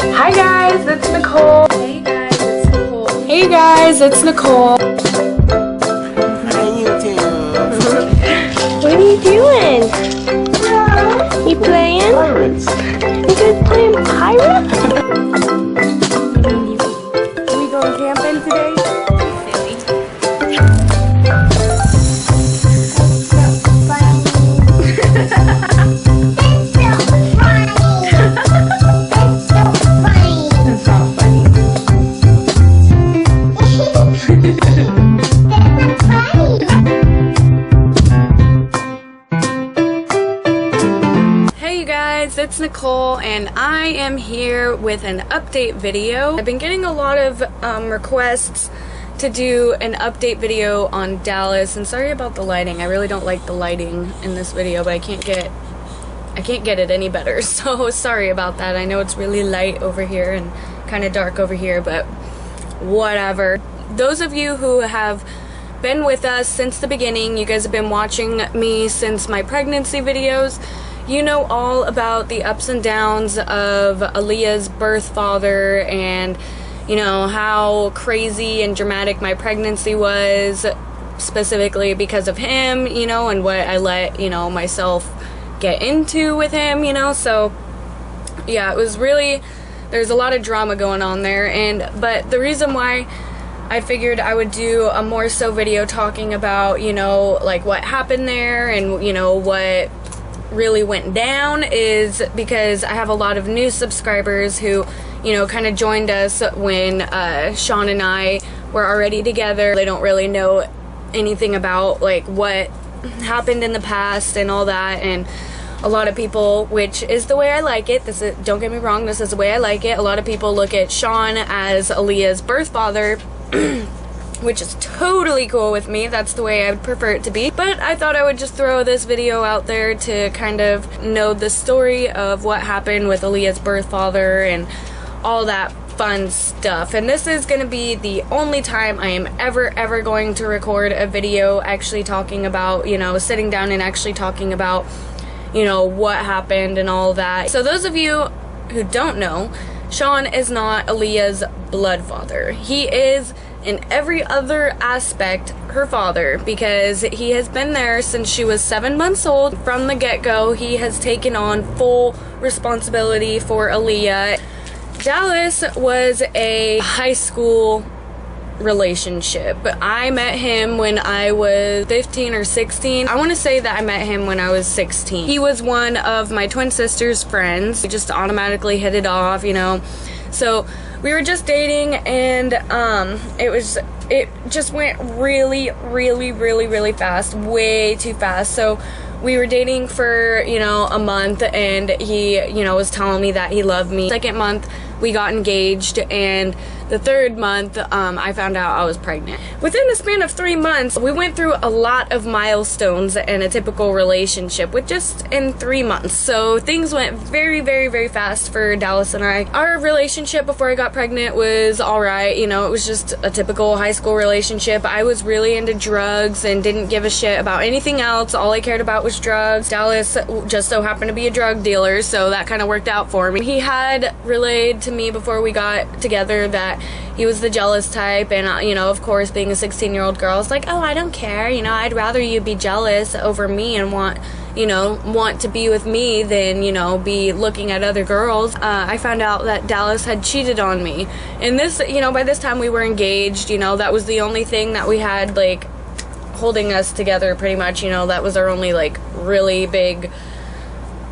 Hi guys, it's Nicole. Hey guys, it's Nicole. Hey guys, it's Nicole. Hi YouTube. What are you doing? You playing? Pirates. You guys playing pirates? Are we going camping today? That's not funny. Hey you guys, it's Nicole and I am here with an update video. I've been getting a lot of requests to do an update video on Dallas, and sorry about the lighting. I really don't like the lighting in this video, but I can't get it any better, so sorry about that. I know it's really light over here and kind of dark over here, but whatever. Those of you who have been with us since the beginning, you guys have been watching me since my pregnancy videos, you know all about the ups and downs of Aaliyah's birth father, and you know how crazy and dramatic my pregnancy was, specifically because of him, you know, and what I let, you know, myself get into with him, you know. So yeah, it was really, there's a lot of drama going on there, but the reason why I figured I would do a more so video talking about, you know, like what happened there and, you know, what really went down is because I have a lot of new subscribers who, you know, kind of joined us when Sean and I were already together. They don't really know anything about like what happened in the past and all that, and a lot of people, which is the way I like it, this is, don't get me wrong, this is the way I like it, a lot of people look at Sean as Aaliyah's birth father, which is totally cool with me. That's the way I would prefer it to be. But I thought I would just throw this video out there to kind of know the story of what happened with Aaliyah's birth father and all that fun stuff. And this is going to be the only time I am ever going to record a video actually talking about, you know, sitting down and actually talking about, you know, what happened and all that. So those of you who don't know, Sean is not Aaliyah's blood father. He is, in every other aspect, her father, because he has been there since she was 7 months old. From the get-go, he has taken on full responsibility for Aaliyah. Dallas was a high school relationship. I met him when I was 15 or 16. I want to say that I met him when I was 16. He was one of my twin sister's friends. We just automatically hit it off, you know. So we were just dating, and it just went really fast, way too fast. So we were dating for, you know, a month, and he, you know, was telling me that he loved me. Second month, we got engaged, and the third month, I found out I was pregnant. Within the span of 3 months, we went through a lot of milestones in a typical relationship with just in 3 months. So things went very fast for Dallas and I. Our relationship before I got pregnant was alright, you know, it was just a typical high school relationship. I was really into drugs and didn't give a shit about anything else. All I cared about was drugs. Dallas just so happened to be a drug dealer, so that kind of worked out for me. He had relayed to me before we got together that he was the jealous type, and you know, of course, being a 16-year-old girl, it's like, oh, I don't care, you know, I'd rather you be jealous over me and want to be with me than, you know, be looking at other girls. I found out that Dallas had cheated on me, and this, you know, by this time we were engaged, you know, that was the only thing that we had, like, holding us together pretty much, you know, that was our only, like, really big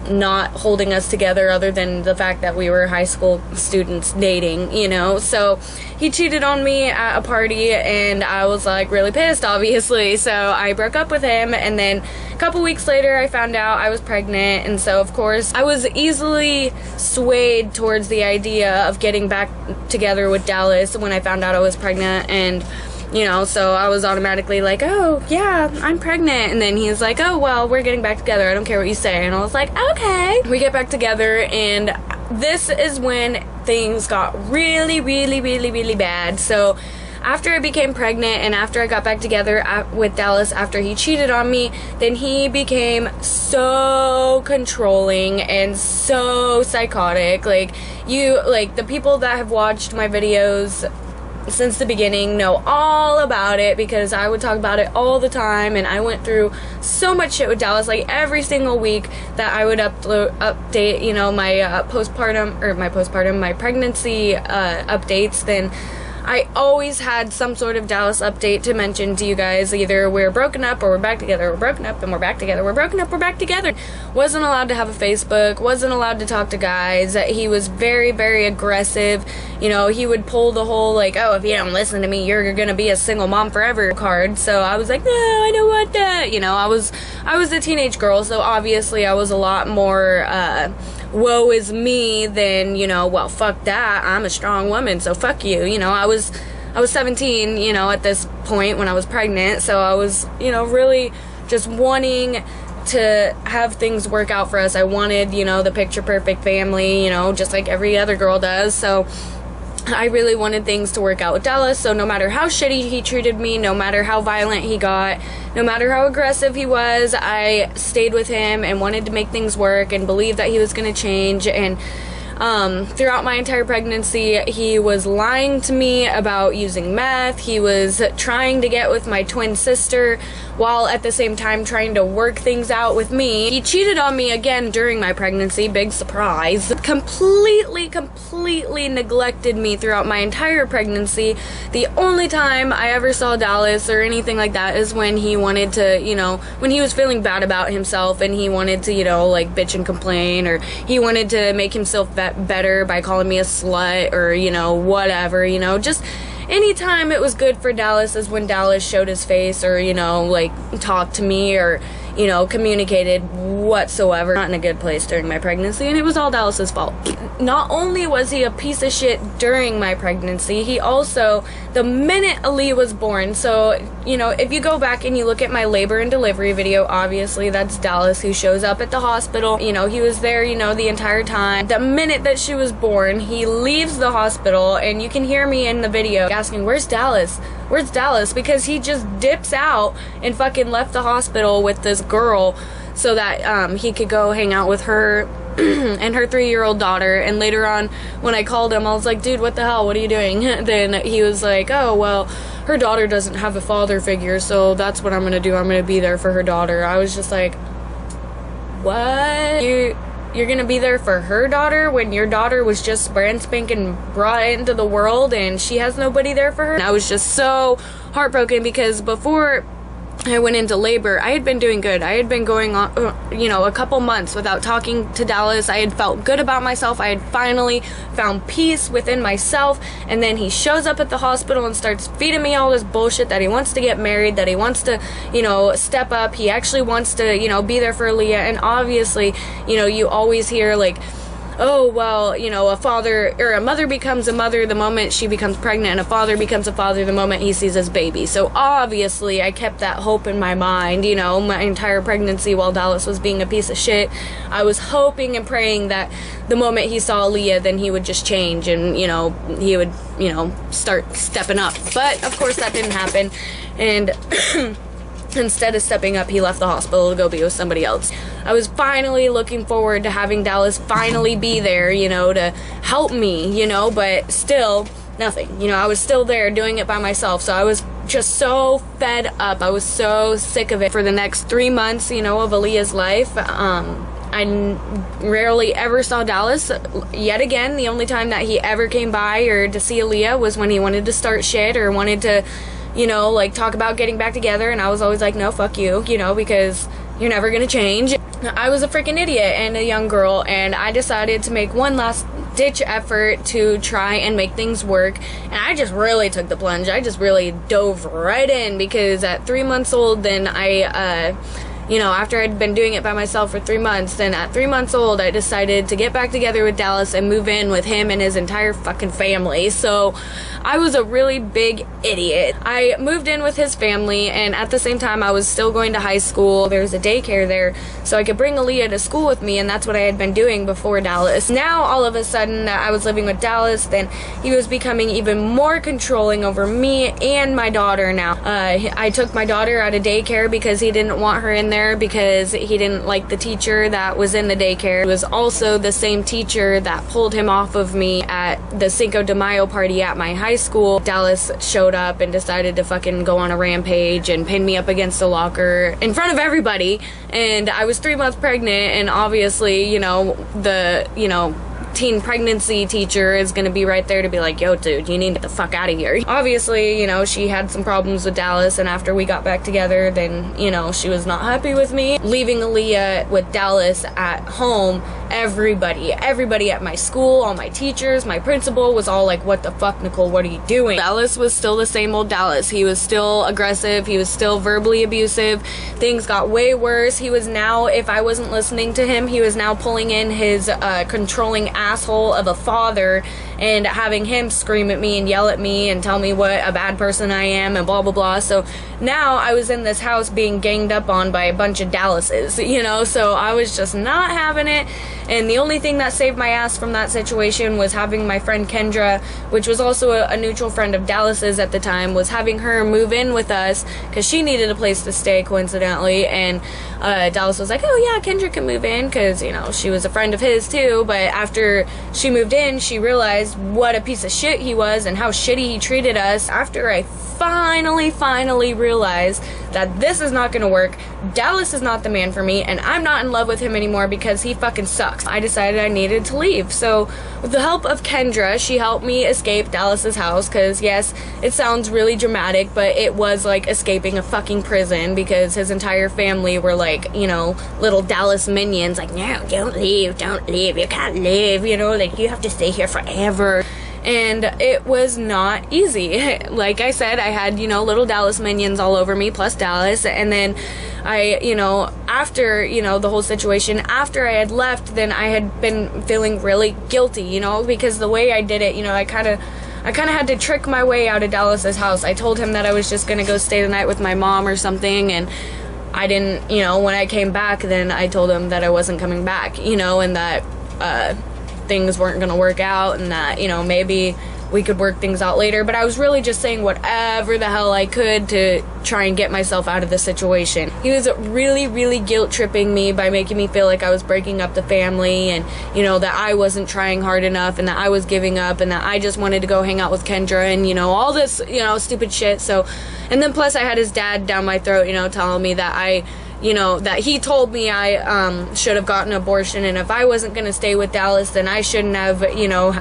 not holding us together, other than the fact that we were high school students dating, you know. So he cheated on me at a party, and I was like really pissed, obviously, so I broke up with him. And then a couple weeks later I found out I was pregnant, and so of course I was easily swayed towards the idea of getting back together with Dallas when I found out I was pregnant. And you know, so I was automatically like, oh, yeah, I'm pregnant. And then he's like, oh, well, we're getting back together. I don't care what you say. And I was like, okay. We get back together, and this is when things got really bad. So after I became pregnant and after I got back together with Dallas after he cheated on me, then he became so controlling and so psychotic. Like, the people that have watched my videos since the beginning know all about it, because I would talk about it all the time, and I went through so much shit with Dallas. Like, every single week that I would update, you know, my my pregnancy updates, then I always had some sort of Dallas update to mention to you guys. Either we're broken up or we're back together, we're broken up and we're back together, we're broken up, we're back together. Wasn't allowed to have a Facebook, wasn't allowed to talk to guys. He was very, very aggressive. You know, he would pull the whole, like, oh, if you don't listen to me, you're gonna be a single mom forever card. So I was like, no, I don't want that. You know, I was a teenage girl, so obviously I was a lot more, woe is me than, you know, well, fuck that, I'm a strong woman, so fuck you. You know, I was 17, you know, at this point when I was pregnant, so I was, you know, really just wanting to have things work out for us. I wanted, you know, the picture perfect family, you know, just like every other girl does. So I really wanted things to work out with Dallas. So no matter how shitty he treated me, no matter how violent he got, no matter how aggressive he was, I stayed with him and wanted to make things work and believed that he was going to change. And throughout my entire pregnancy, he was lying to me about using meth. He was trying to get with my twin sister while at the same time trying to work things out with me. He cheated on me again during my pregnancy, big surprise. Completely neglected me throughout my entire pregnancy. The only time I ever saw Dallas or anything like that is when he wanted to, you know, when he was feeling bad about himself and he wanted to, you know, like bitch and complain, or he wanted to make himself better by calling me a slut, or, you know, whatever, you know, just anytime it was good for Dallas is when Dallas showed his face, or, you know, like talked to me, or, you know, communicated whatsoever. Not in a good place during my pregnancy, and it was all Dallas's fault. Not only was he a piece of shit during my pregnancy, he also, the minute Aaliyah was born, so, you know, if you go back and you look at my labor and delivery video, obviously that's Dallas who shows up at the hospital. You know, he was there, you know, the entire time. The minute that she was born, he leaves the hospital, and you can hear me in the video asking, where's Dallas? Where's Dallas? Because he just dips out and fucking left the hospital with this girl so that he could go hang out with her and her 3-year-old daughter. And later on, when I called him, I was like, dude, what the hell? What are you doing? Then he was like, oh, well, her daughter doesn't have a father figure, so that's what I'm gonna do. I'm gonna be there for her daughter. I was just like, what? You're gonna be there for her daughter when your daughter was just brand spanking brought into the world and she has nobody there for her? And I was just so heartbroken, because before I went into labor, I had been doing good. I had been going on, you know, a couple months without talking to Dallas. I had felt good about myself. I had finally found peace within myself. And then he shows up at the hospital and starts feeding me all this bullshit that he wants to get married, that he wants to, you know, step up. He actually wants to, you know, be there for Aaliyah. And obviously, you know, you always hear like, oh, well, you know, a father or a mother becomes a mother the moment she becomes pregnant, and a father becomes a father the moment he sees his baby. So obviously I kept that hope in my mind, you know, my entire pregnancy while Dallas was being a piece of shit. I was hoping and praying that the moment he saw Aaliyah, then he would just change and, you know, he would, you know, start stepping up. But of course that didn't happen. And instead of stepping up, he left the hospital to go be with somebody else. I was finally looking forward to having Dallas finally be there, you know, to help me, you know, but still nothing. You know, I was still there doing it by myself. So I was just so fed up. I was so sick of it. For the next 3 months, you know, of Aaliyah's life, I rarely ever saw Dallas. Yet again, the only time that he ever came by or to see Aaliyah was when he wanted to start shit or wanted to, you know, like talk about getting back together, and I was always like, no, fuck you, you know, because you're never gonna change. I was a freaking idiot and a young girl, and I decided to make one last ditch effort to try and make things work, and I just really took the plunge. I just really dove right in, because at 3 months old, then I you know, after I'd been doing it by myself for 3 months, then at 3 months old, I decided to get back together with Dallas and move in with him and his entire fucking family. So I was a really big idiot. I moved in with his family, and at the same time I was still going to high school. There was a daycare there, so I could bring Aaliyah to school with me, and that's what I had been doing before Dallas. Now all of a sudden that I was living with Dallas, then he was becoming even more controlling over me and my daughter now. I took my daughter out of daycare because he didn't want her in there because he didn't like the teacher that was in the daycare. It was also the same teacher that pulled him off of me at the Cinco de Mayo party at my high school. Dallas showed up and decided to fucking go on a rampage and pin me up against a locker in front of everybody, and I was 3 months pregnant, and obviously, you know, the, you know, teen pregnancy teacher is gonna be right there to be like, yo dude, you need to get the fuck out of here. Obviously, you know, she had some problems with Dallas, and after we got back together, then, you know, she was not happy with me. Leaving Aaliyah with Dallas at home, everybody at my school, all my teachers, my principal was all like, what the fuck, Nicole, what are you doing? Dallas was still the same old Dallas. He was still aggressive, he was still verbally abusive. Things got way worse. He was now, if I wasn't listening to him, he was now pulling in his controlling asshole of a father and having him scream at me and yell at me and tell me what a bad person I am and blah blah blah. So now I was in this house being ganged up on by a bunch of Dallases, you know, so I was just not having it. And the only thing that saved my ass from that situation was having my friend Kendra, which was also a neutral friend of Dallas's at the time, was having her move in with us because she needed a place to stay, coincidentally. And Dallas was like, oh yeah, Kendra can move in, because, you know, she was a friend of his too. But after she moved in, she realized what a piece of shit he was and how shitty he treated us. After I finally realized that this is not gonna work, Dallas is not the man for me, and I'm not in love with him anymore because he fucking sucks, I decided I needed to leave. So with the help of Kendra, she helped me escape Dallas's house, because yes, it sounds really dramatic, but it was like escaping a fucking prison, because his entire family were like, you know, little Dallas minions, like, no, don't leave, you can't leave, you know, like, you have to stay here forever. And it was not easy. Like I said, I had, you know, little Dallas minions all over me, plus Dallas. And then I, you know, after, you know, the whole situation, after I had left, then I had been feeling really guilty, you know, because the way I did it, you know, I kind of had to trick my way out of Dallas's house. I told him that I was just gonna go stay the night with my mom or something, and I didn't, you know, when I came back, then I told him that I wasn't coming back, you know, and that things weren't gonna work out, and that, you know, maybe we could work things out later. But I was really just saying whatever the hell I could to try and get myself out of the situation. He was really guilt tripping me by making me feel like I was breaking up the family, and, you know, that I wasn't trying hard enough, and that I was giving up, and that I just wanted to go hang out with Kendra, and, you know, all this, you know, stupid shit. So, and then plus I had his dad down my throat, you know, telling me that you know, that he told me I should have gotten an abortion, and if I wasn't going to stay with Dallas, then I shouldn't have, you know,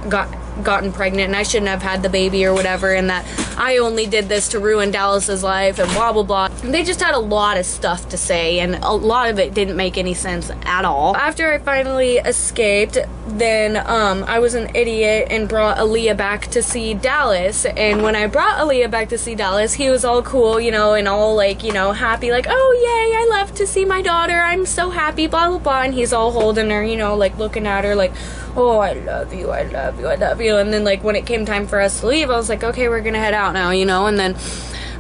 gotten pregnant, and I shouldn't have had the baby or whatever, and that I only did this to ruin Dallas's life, and blah blah blah. They just had a lot of stuff to say, and a lot of it didn't make any sense at all. After I finally escaped, then I was an idiot and brought Aaliyah back to see Dallas. And when I brought Aaliyah back to see Dallas, he was all cool, you know, and all like, you know, happy, like, oh yay, I love to see my daughter, I'm so happy, blah blah blah. And he's all holding her, you know, like looking at her like, oh, I love you, I love you, I love you. And then like when it came time for us to leave, I was like, okay, we're gonna head out now, you know. And then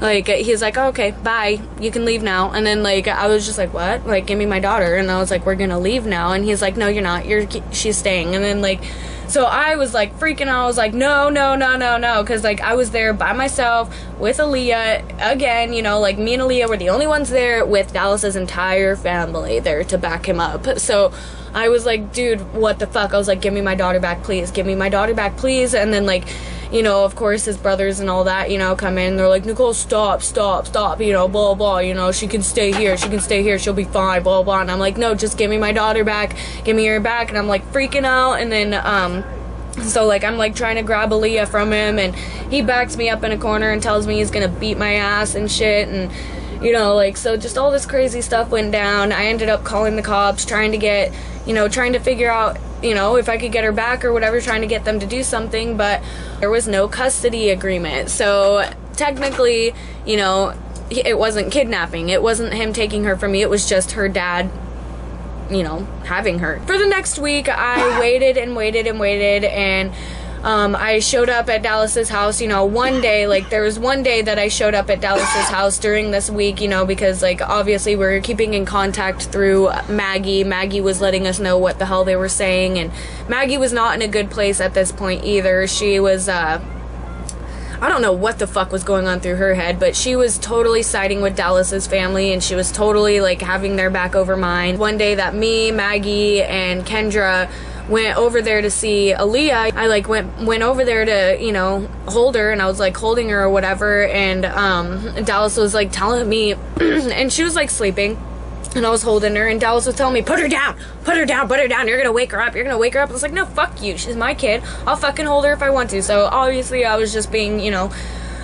like he's like, oh, okay, bye, you can leave now. And then like I was just like, what? Like, give me my daughter. And I was like, we're gonna leave now. And he's like, no, you're not, she's staying. And then like, so I was like freaking out. I was like, no, because like I was there by myself with Aaliyah again, you know, like me and Aaliyah were the only ones there with Dallas's entire family there to back him up. So I was like, dude, what the fuck? I was like, give me my daughter back, please. Give me my daughter back, please. And then like, you know, of course his brothers and all that, you know, come in. They're like, Nicole, stop, you know, blah, blah, you know, she can stay here, she'll be fine, blah, blah. And I'm like, no, just give me my daughter back, give me her back. And I'm like freaking out. And then, so like I'm like trying to grab Aaliyah from him, and he backs me up in a corner and tells me he's gonna beat my ass and shit. And, you know, like, so just all this crazy stuff went down. I ended up calling the cops, trying to figure out, you know, if I could get her back or whatever, trying to get them to do something. But there was no custody agreement. So technically, you know, it wasn't kidnapping. It wasn't him taking her from me. It was just her dad, you know, having her. For the next week, I waited and waited and waited, and I showed up at Dallas's house, you know, one day. Like, there was one day that I showed up at Dallas's house during this week, you know, because, like, obviously we're keeping in contact through Maggie. Maggie was letting us know what the hell they were saying, and Maggie was not in a good place at this point either. She was, I don't know what the fuck was going on through her head, but she was totally siding with Dallas's family, and she was totally, like, having their back over mine. One day that me, Maggie, and Kendra went over there to see Aaliyah, I like went over there to, you know, hold her, and I was like holding her or whatever, and Dallas was like telling me and she was like sleeping, and I was holding her, and Dallas was telling me, put her down, put her down, put her down, you're gonna wake her up, you're gonna wake her up. I was like, no, fuck you, she's my kid, I'll fucking hold her if I want to. So obviously I was just being, you know,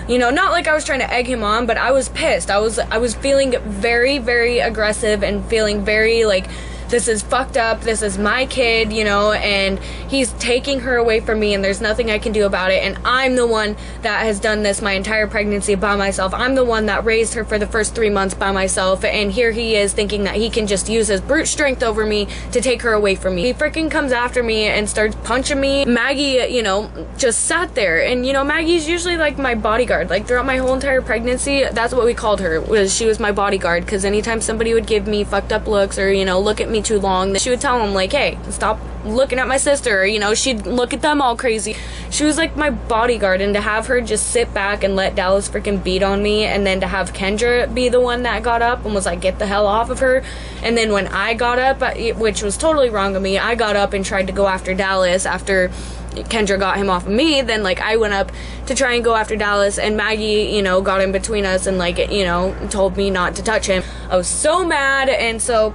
not like I was trying to egg him on, but I was pissed. I was feeling very, very aggressive and feeling very like, this is fucked up, this is my kid, you know, and he's taking her away from me, and there's nothing I can do about it, and I'm the one that has done this my entire pregnancy by myself. I'm the one that raised her for the first 3 months by myself, and here he is thinking that he can just use his brute strength over me to take her away from me. He freaking comes after me and starts punching me. Maggie, you know, just sat there, and, you know, Maggie's usually like my bodyguard. Like, throughout my whole entire pregnancy, that's what we called her, was she was my bodyguard, because anytime somebody would give me fucked up looks or, you know, look at me too long, she would tell him like, hey, stop looking at my sister, or, you know, she'd look at them all crazy. She was like my bodyguard, and to have her just sit back and let Dallas freaking beat on me, and then to have Kendra be the one that got up and was like, get the hell off of her. And then when I got up, which was totally wrong of me, I got up and tried to go after Dallas after Kendra got him off of me. Then like I went up to try and go after Dallas, and Maggie, you know, got in between us and like, you know, told me not to touch him. I was so mad, and so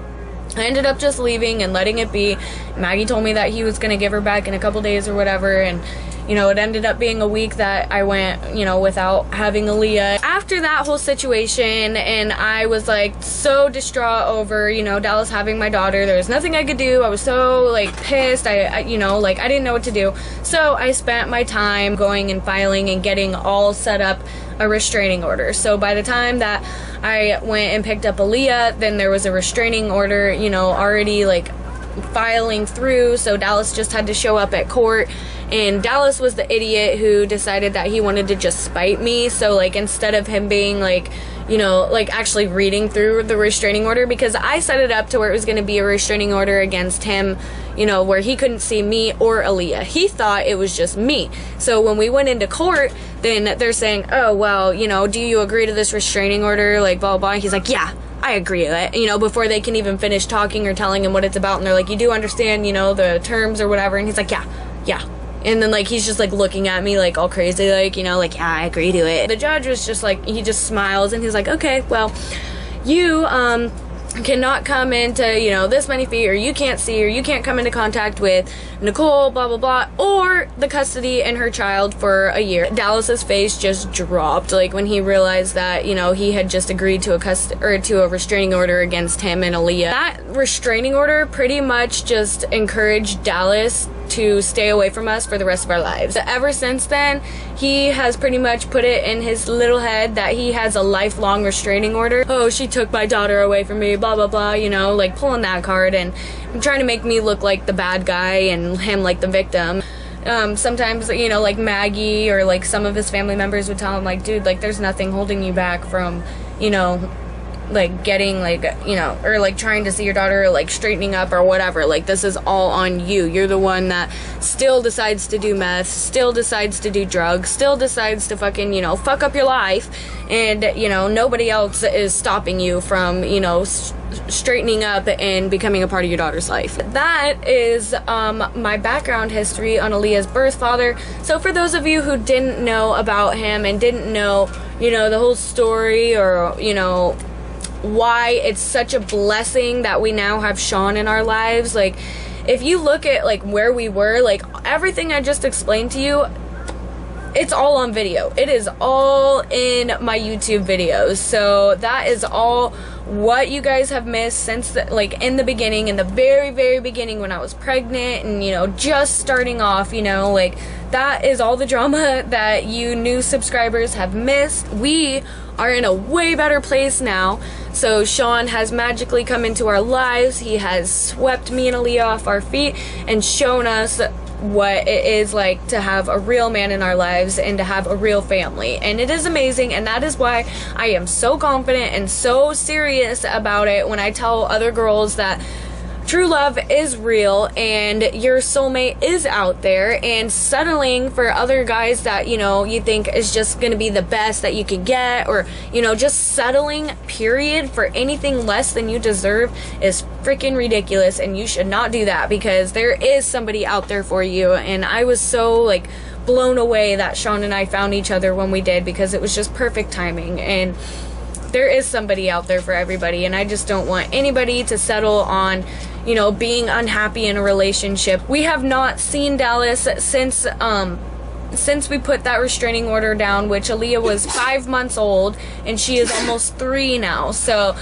I ended up just leaving and letting it be. Maggie told me that he was gonna give her back in a couple days or whatever, and, you know, it ended up being a week that I went, you know, without having Aaliyah. After that whole situation, and I was like so distraught over, you know, Dallas having my daughter, there was nothing I could do. I was so like pissed. I you know, like I didn't know what to do. So I spent my time going and filing and getting all set up a restraining order. So by the time that I went and picked up Aaliyah, then there was a restraining order, you know, already like filing through. So Dallas just had to show up at court, and Dallas was the idiot who decided that he wanted to just spite me. So like, instead of him being like, you know, like actually reading through the restraining order, because I set it up to where it was going to be a restraining order against him, you know, where he couldn't see me or Aaliyah. He thought it was just me. So when we went into court, then they're saying, oh, well, you know, do you agree to this restraining order, like blah blah blah. He's like, yeah, I agree to it, you know, before they can even finish talking or telling him what it's about. And they're like, you do understand, you know, the terms or whatever. And he's like, yeah. And then like he's just like looking at me like all crazy, like, you know, like, yeah, I agree to it. The judge was just like, he just smiles, and he's like, okay, well, you cannot come into, you know, this many feet, or you can't see, or you can't come into contact with Nicole, blah blah blah, or the custody and her child for a year. Dallas's face just dropped, like when he realized that, you know, he had just agreed to a restraining order against him and Aaliyah. That restraining order pretty much just encouraged Dallas to stay away from us for the rest of our lives. Ever since then, he has pretty much put it in his little head that he has a lifelong restraining order. Oh, she took my daughter away from me, blah blah blah, you know, like pulling that card and trying to make me look like the bad guy and him like the victim. Sometimes, you know, like Maggie or like some of his family members would tell him like, dude, like there's nothing holding you back from, you know, like getting like, you know, or like trying to see your daughter, or like straightening up or whatever. Like, this is all on you. You're the one that still decides to do meth, still decides to do drugs, still decides to fucking, you know, fuck up your life, and, you know, nobody else is stopping you from, you know, straightening up and becoming a part of your daughter's life. That is my background history on Aaliyah's birth father. So for those of you who didn't know about him and didn't know, you know, the whole story, or, you know, why it's such a blessing that we now have Sean in our lives, like, if you look at like where we were, like everything I just explained to you, it's all on video. It is all in my YouTube videos. So that is all what you guys have missed since like in the beginning, in the very, very beginning when I was pregnant and, you know, just starting off, you know, like that is all the drama that you new subscribers have missed. We are in a way better place now. So Sean has magically come into our lives. He has swept me and Aaliyah off our feet and shown us what it is like to have a real man in our lives and to have a real family, and it is amazing. And that is why I am so confident and so serious about it when I tell other girls that true love is real and your soulmate is out there, and settling for other guys that, you know, you think is just gonna be the best that you could get, or, you know, just settling period for anything less than you deserve is freaking ridiculous, and you should not do that, because there is somebody out there for you. And I was so like blown away that Sean and I found each other when we did, because it was just perfect timing, and there is somebody out there for everybody. And I just don't want anybody to settle on, you know, being unhappy in a relationship. We have not seen Dallas since we put that restraining order down, which Aaliyah was 5 months old and she is almost 3 now. So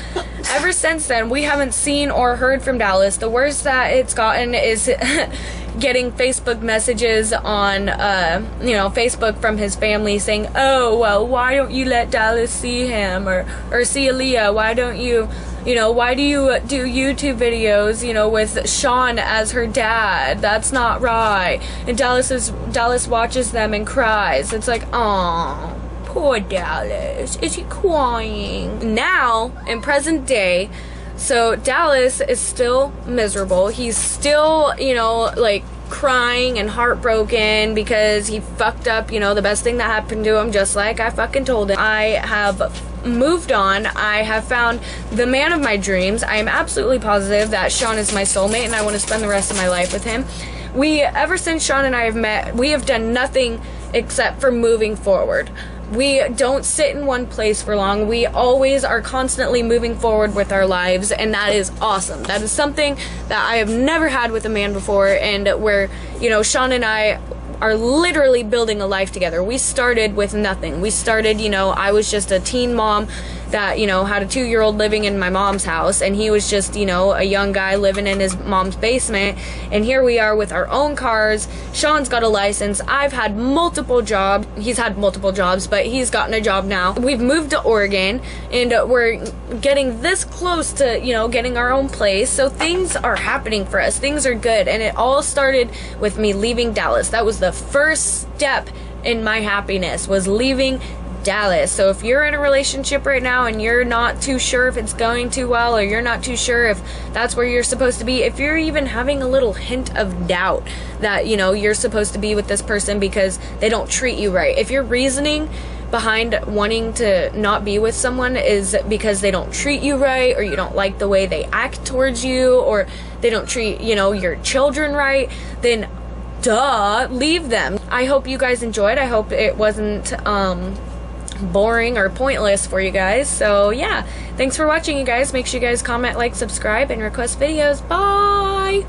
ever since then, we haven't seen or heard from Dallas. The worst that it's gotten is getting Facebook messages on, you know, Facebook from his family saying, oh, well, why don't you let Dallas see him, or see Aaliyah? Why don't you, you know, why do you do YouTube videos, you know, with Sean as her dad? That's not right. And Dallas watches them and cries. It's like, oh, poor Dallas. Is he crying? Now, in present day, so Dallas is still miserable. He's still, you know, like crying and heartbroken because he fucked up, you know, the best thing that happened to him, just like I fucking told him. I have moved on. I have found the man of my dreams. I am absolutely positive that Sean is my soulmate and I want to spend the rest of my life with him. Ever since Sean and I have met, we have done nothing except for moving forward. We don't sit in one place for long. We always are constantly moving forward with our lives, and that is awesome. That is something that I have never had with a man before, and where, you know, Sean and I are literally building a life together. We started with nothing. We started, you know, I was just a teen mom that, you know, had a 2-year-old living in my mom's house, and he was just, you know, a young guy living in his mom's basement. And here we are with our own cars. Sean's got a license. I've had multiple jobs. He's had multiple jobs, but he's gotten a job now. We've moved to Oregon, and we're getting this close to, you know, getting our own place. So things are happening for us. Things are good. And it all started with me leaving Dallas. That was the first step in my happiness, was leaving Dallas. So if you're in a relationship right now and you're not too sure if it's going too well, or you're not too sure if that's where you're supposed to be, if you're even having a little hint of doubt that, you know, you're supposed to be with this person because they don't treat you right, if your reasoning behind wanting to not be with someone is because they don't treat you right, or you don't like the way they act towards you, or they don't treat, you know, your children right, then duh, leave them. I hope you guys enjoyed. I hope it wasn't boring or pointless for you guys. So yeah, thanks for watching, you guys. Make sure you guys comment, like, subscribe, and request videos. Bye.